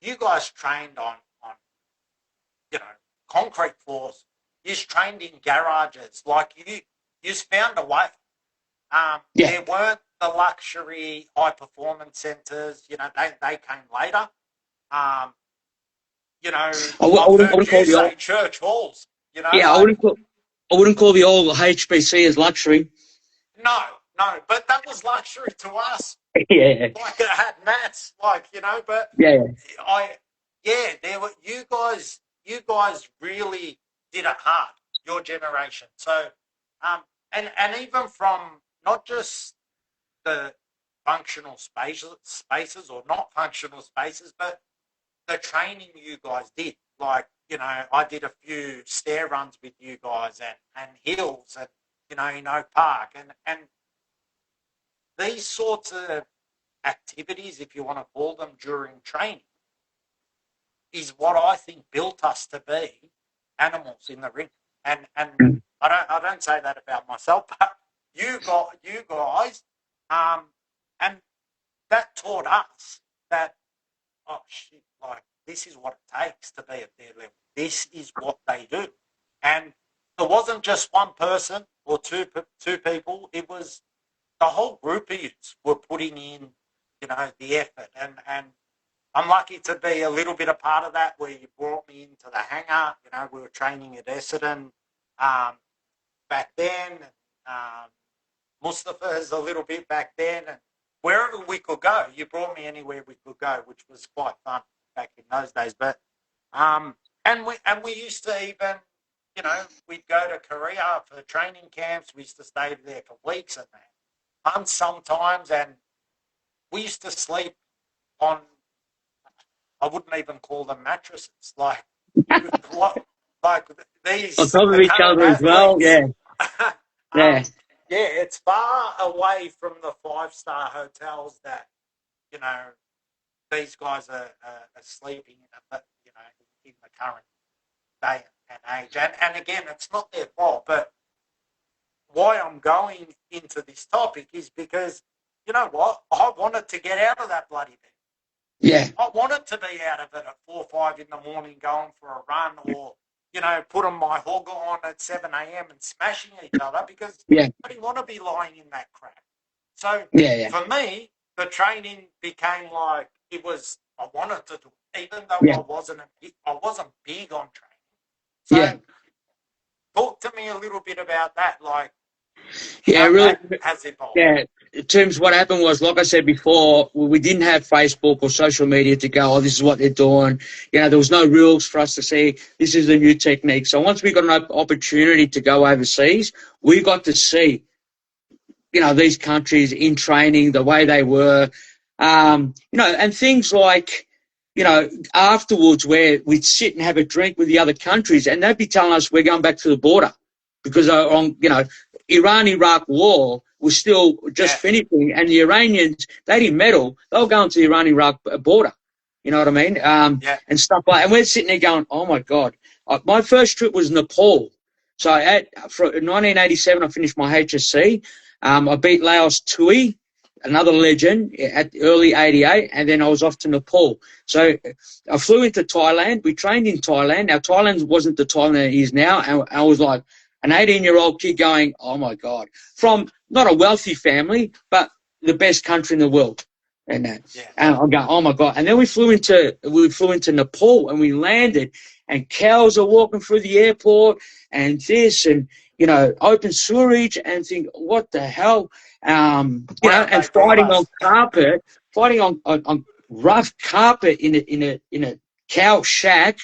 you guys trained on concrete floors. You trained in garages. Like you found a way. There weren't the luxury high performance centres. They came later. I've heard wouldn't call you the say old, church halls. yeah, I wouldn't call the old HBC as luxury. No, but that was luxury to us. Yeah. Like it had mats, but Yeah. there were you guys really did it hard, your generation. So, and even from not just the functional spaces or not functional spaces, but the training you guys did. Like, I did a few stair runs with you guys and hills and, in Oak Park. And these sorts of activities, if you want to call them, during training, is what I think built us to be animals in the ring. And I don't say that about myself, but you guys, and that taught us that, oh shit, like this is what it takes to be at their level. This is what they do. And it wasn't just one person or two people. It was the whole group of you were putting in, the effort. And I'm lucky to be a little bit a part of that, where you brought me into the hangar. We were training at Essendon back then. Mustafa is a little bit back then. And wherever we could go, you brought me anywhere we could go, which was quite fun back in those days. But and we used to even, we'd go to Korea for training camps. We used to stay there for weeks and months sometimes, and we used to sleep on, I wouldn't even call them mattresses, like these On top of each other as well, yeah. Yeah, it's far away from the 5-star hotels that these guys are sleeping in, in the current day and age. And again, it's not their fault, but why I'm going into this topic is because, you know what, I wanted to get out of that bloody bed. Yeah. I wanted to be out of it at 4 or 5 in the morning going for a run, or, putting my hogger on at 7 a.m. and smashing each other, because I didn't want to be lying in that crap. So for me, the training became like, it was, I wanted to do it, even though I wasn't big on training. So talk to me a little bit about that, like how really that has evolved. Yeah, in terms of what happened was, like I said before, we didn't have Facebook or social media to go, oh, this is what they're doing. There was no rules for us to say, this is the new technique. So once we got an opportunity to go overseas, we got to see, these countries in training, the way they were, and things like, afterwards where we'd sit and have a drink with the other countries and they'd be telling us we're going back to the border because Iran-Iraq war was still just finishing, and the Iranians, they didn't meddle. They were going to the Iran-Iraq border. You know what I mean? And stuff like that. And we're sitting there going, oh, my God. My first trip was Nepal. So in 1987, I finished my HSC. I beat Laos Tui, another legend, at early 88, and then I was off to Nepal. So I flew into Thailand. We trained in Thailand. Now, Thailand wasn't the Thailand it is now, and I was like an 18-year-old kid going, oh, my God, from not a wealthy family, but the best country in the world. And that. And I'm going, oh, my God. And then we flew into Nepal, and we landed, and cows are walking through the airport and this and, open sewerage, and think, what the hell? And fighting on carpet, fighting on rough carpet in a cow shack,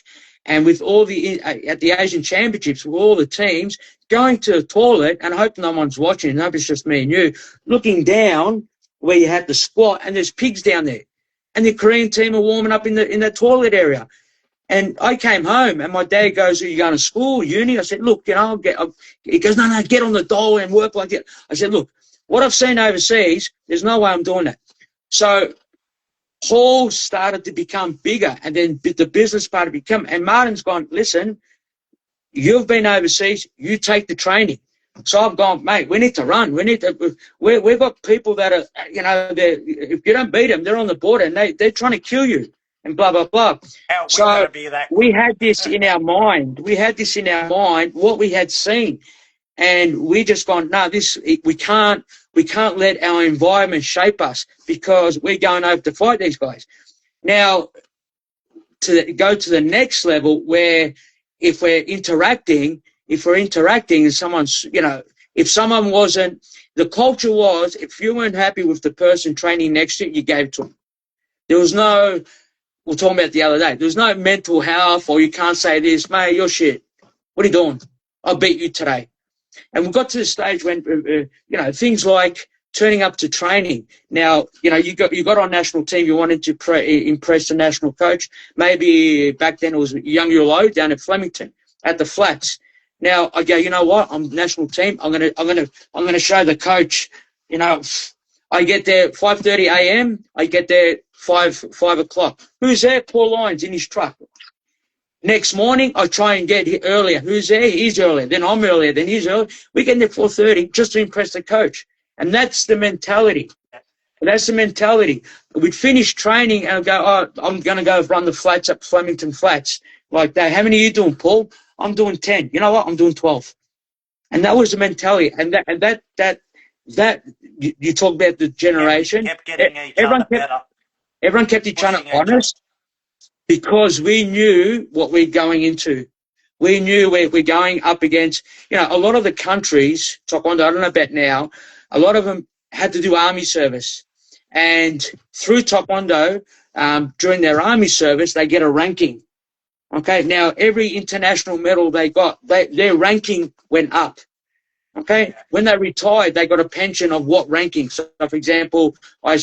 and with all at the Asian Championships, with all the teams going to the toilet, and I hope no one's watching, no, it's just me and you, looking down where you had to squat, and there's pigs down there, and the Korean team are warming up in the toilet area. And I came home, and my dad goes, are you going to school, uni? I said, look, he goes, no, get on the dole and work like that. I said, look, what I've seen overseas, there's no way I'm doing that. So Hall started to become bigger, and then the business part become, and Martin's gone, listen, you've been overseas, you take the training. So I've gone, mate, we need to run. We've got people that are, if you don't beat them, they're on the border, and they're trying to kill you. and blah, blah, blah. How are we going So to be that we good? had this in our mind. We had this in our mind, what we had seen. And we just gone, no, we can't let our environment shape us because we're going over to fight these guys. Now, to go to the next level where if we're interacting and someone's, if someone wasn't, the culture was, if you weren't happy with the person training next to you, you gave to them. There was no, we were talking about the other day, there was no mental health or you can't say this, mate, you're shit. What are you doing? I'll beat you today. And we got to the stage when, things like turning up to training. Now, you got on national team, you wanted to impress the national coach. Maybe back then it was Young down at Flemington at the flats. Now I go, you know what? I'm national team. I'm gonna show the coach. I get there 5:30 a.m. I get there 5 o'clock. Who's there? Paul Lyons in his truck. Next morning, I try and get here earlier. Who's there? He's earlier. Then I'm earlier. Then he's earlier. We get there 4:30 just to impress the coach. And that's the mentality. That's the mentality. We'd finish training and I'd go, oh, I'm going to go run the flats up Flemington Flats like that. How many are you doing, Paul? I'm doing 10. You know what? I'm doing 12. And that was the mentality. And that you talk about the generation. Kept getting each other better. Everyone kept each other honest. Because we knew what we're going into. We knew we're going up against, a lot of the countries, Taekwondo, I don't know about now, a lot of them had to do army service. And through Taekwondo, during their army service, they get a ranking. Okay, now every international medal they got, their ranking went up. Okay, when they retired, they got a pension of what ranking. So, for example, I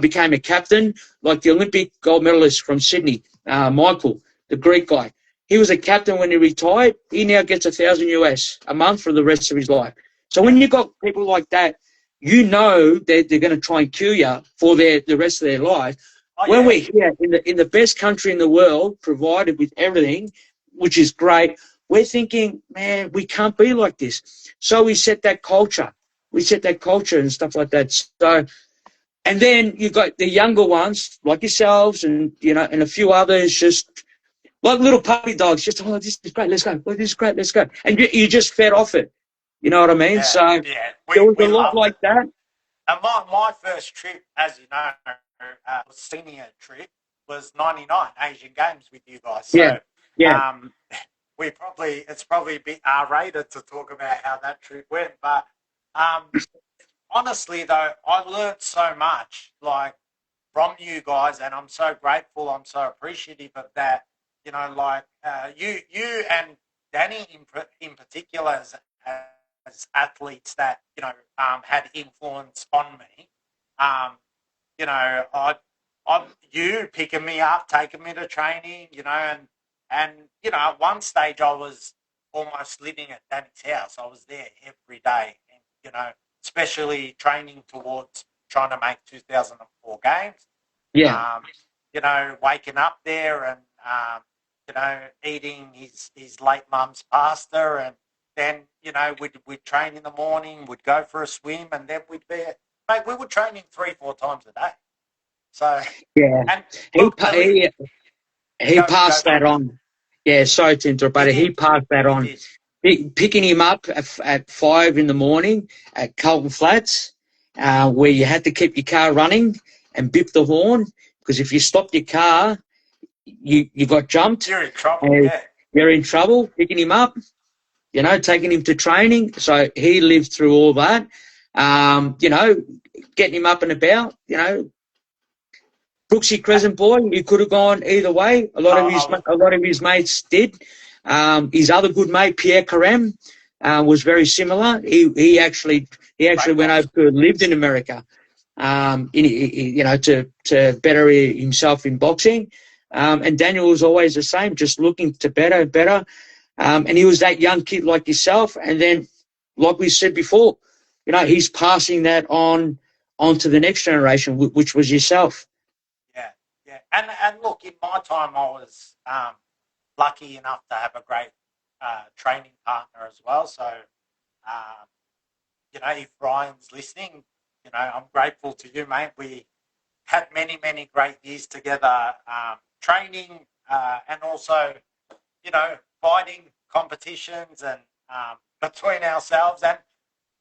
became a captain, like the Olympic gold medalist from Sydney, Michael, the Greek guy. He was a captain when he retired. He now gets $1,000 a month for the rest of his life. So when you got people like that, that they're going to try and kill you for the rest of their life. When we're here in the best country in the world, provided with everything, which is great, we're thinking, man, we can't be like this. So we set that culture. And stuff like that. So, and then you got the younger ones like yourselves and, and a few others, just like little puppy dogs, just, oh, this is great, let's go. Oh, this is great, let's go. And you just fed off it. You know what I mean? Yeah, there was a lot like that. And my first trip, as you know, senior trip was 99 Asian Games with you guys. So, it's probably a bit R-rated to talk about how that trip went, but honestly though, I learned so much from you guys, and I'm so grateful. I'm so appreciative of that. You and Danny in particular as athletes that had influence on me. You picking me up, taking me to training, and at one stage I was almost living at Danny's house. I was there every day, and especially training towards trying to make 2004 games. Yeah. Waking up there and eating his late mum's pasta, and then we'd train in the morning, we'd go for a swim, and then we were training 3-4 times a day. So yeah, and he passed that on. Yeah, sorry to interrupt, but he passed that on. Picking him up at 5 in the morning at Carlton Flats, where you had to keep your car running and bip the horn, because if you stopped your car, you got jumped. You're in trouble. You're in trouble. Picking him up, taking him to training. So he lived through all that. Getting him up and about. Brooksy Crescent boy, he could have gone either way. A lot of his mates did. His other good mate, Pierre Carême, was very similar. He actually went over to lived in America, to better himself in boxing. And Daniel was always the same, just looking to better and better. And he was that young kid like yourself. And then, like we said before, he's passing that on to the next generation, which was yourself. Yeah. And look, in my time, I was lucky enough to have a great training partner as well. So, if Ryan's listening, I'm grateful to you, mate. We had many, many great years together training and also, fighting competitions and between ourselves. And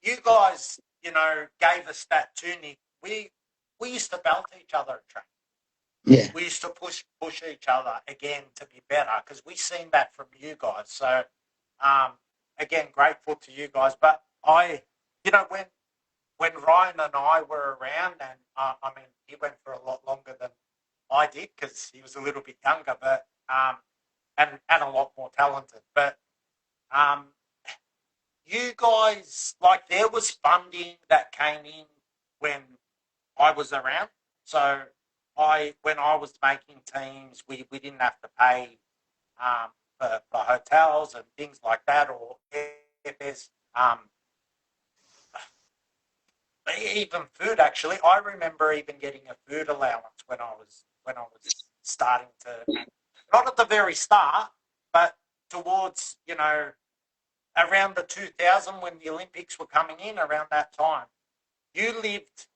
you guys, gave us that tunic. We used to belt each other at training. Yeah. We used to push each other again to be better because we seen that from you guys. So, again, grateful to you guys. But when Ryan and I were around, and he went for a lot longer than I did because he was a little bit younger, but and a lot more talented. But you guys, like, there was funding that came in when I was around. So when I was making teams, we didn't have to pay for hotels and things like that, or if there's even food. Actually, I remember even getting a food allowance when I was starting to, not at the very start, but towards around the 2000 when the Olympics were coming in. Around that time, you lived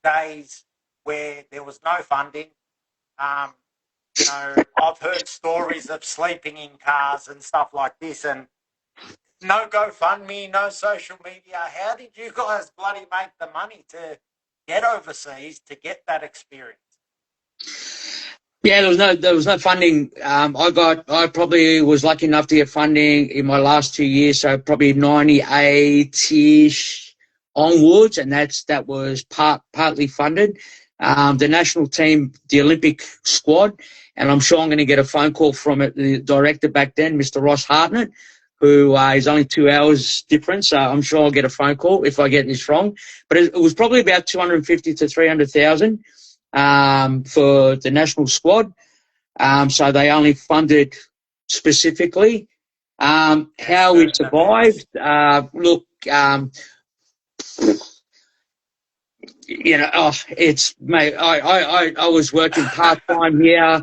days where there was no funding. I've heard stories of sleeping in cars and stuff like this, and no GoFundMe, no social media. How did you guys bloody make the money to get overseas to get that experience? Yeah, there was no funding. I probably was lucky enough to get funding in my last 2 years, so probably 98-ish onwards, and that was partly funded. The national team, the Olympic squad, and I'm sure I'm going to get a phone call from it, the director back then, Mr. Ross Hartnett, who is only 2 hours difference, so I'm sure I'll get a phone call if I get this wrong. But it was probably about 250 to 300,000 for the national squad. So they only funded specifically. How we survived, look, it's, mate, I was working part-time here,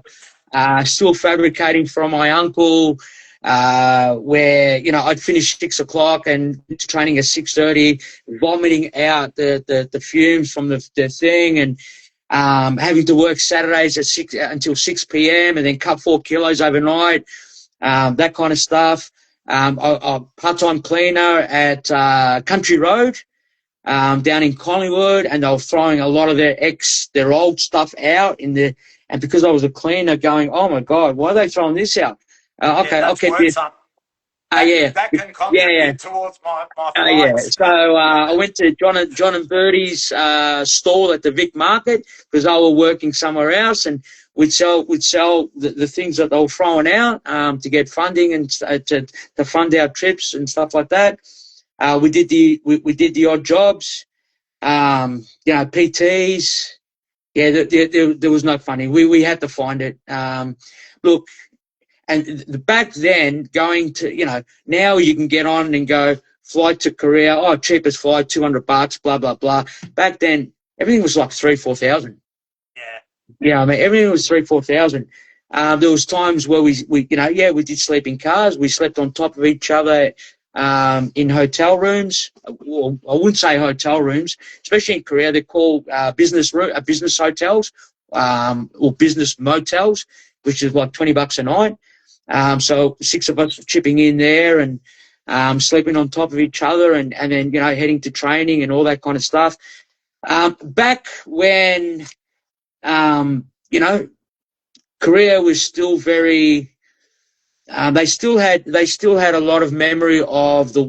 still fabricating from my uncle, where, I'd finish 6 o'clock and training at 6:30, vomiting out the fumes from the thing, and having to work Saturdays at 6 until 6 p.m. and then cut 4 kilos overnight, that kind of stuff. I'm part-time cleaner at Country Road down in Collingwood, and they were throwing a lot of their old stuff out and because I was a cleaner, going, oh my God, why are they throwing this out? Okay, I'll keep this. That can contribute towards my flights. So I went to John and Bertie's stall at the Vic Market because they were working somewhere else, and we'd sell the things that they were throwing out to get funding and to fund our trips and stuff like that. We did the odd jobs, PTs. Yeah, there was no funding. We had to find it. Look. And back then, going to, now you can get on and go flight to Korea, cheapest flight, $200, blah, blah, blah. Back then, everything was like 3,000-4,000. Yeah. Everything was 3,000-4,000. There was times where we did sleep in cars. We slept on top of each other in hotel rooms. Well, I wouldn't say hotel rooms, especially in Korea. They're called business hotels or business motels, which is like $20 a night. So 6 of us chipping in there and sleeping on top of each other and then, heading to training and all that kind of stuff. Back when, Korea was still very, they still had a lot of memory of the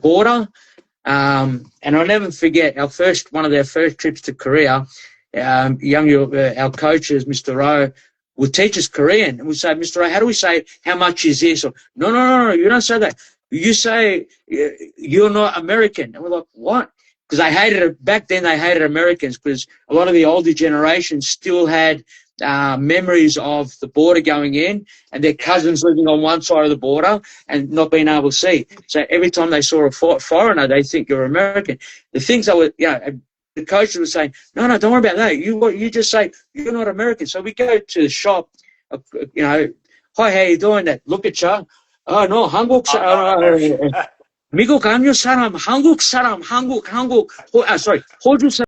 border. And I'll never forget one of their first trips to Korea. Our coaches, Mr. Rowe, would teach us Korean, and we'd say, Mr. Rowe, how do we say how much is this? Or, no, you don't say that. You say you're not American. And we're like, what? Because back then they hated Americans because a lot of the older generation still had memories of the border going in and their cousins living on one side of the border and not being able to see. So every time they saw a foreigner, they think you're American. The things that were, the coach was saying, no, don't worry about that. You just say you're not American. So we go to the shop, hi, how you doing? That look at you. Oh no, 한국 미국 아니요 사람, 한국 사람, 한국. Sorry, 호주 사람.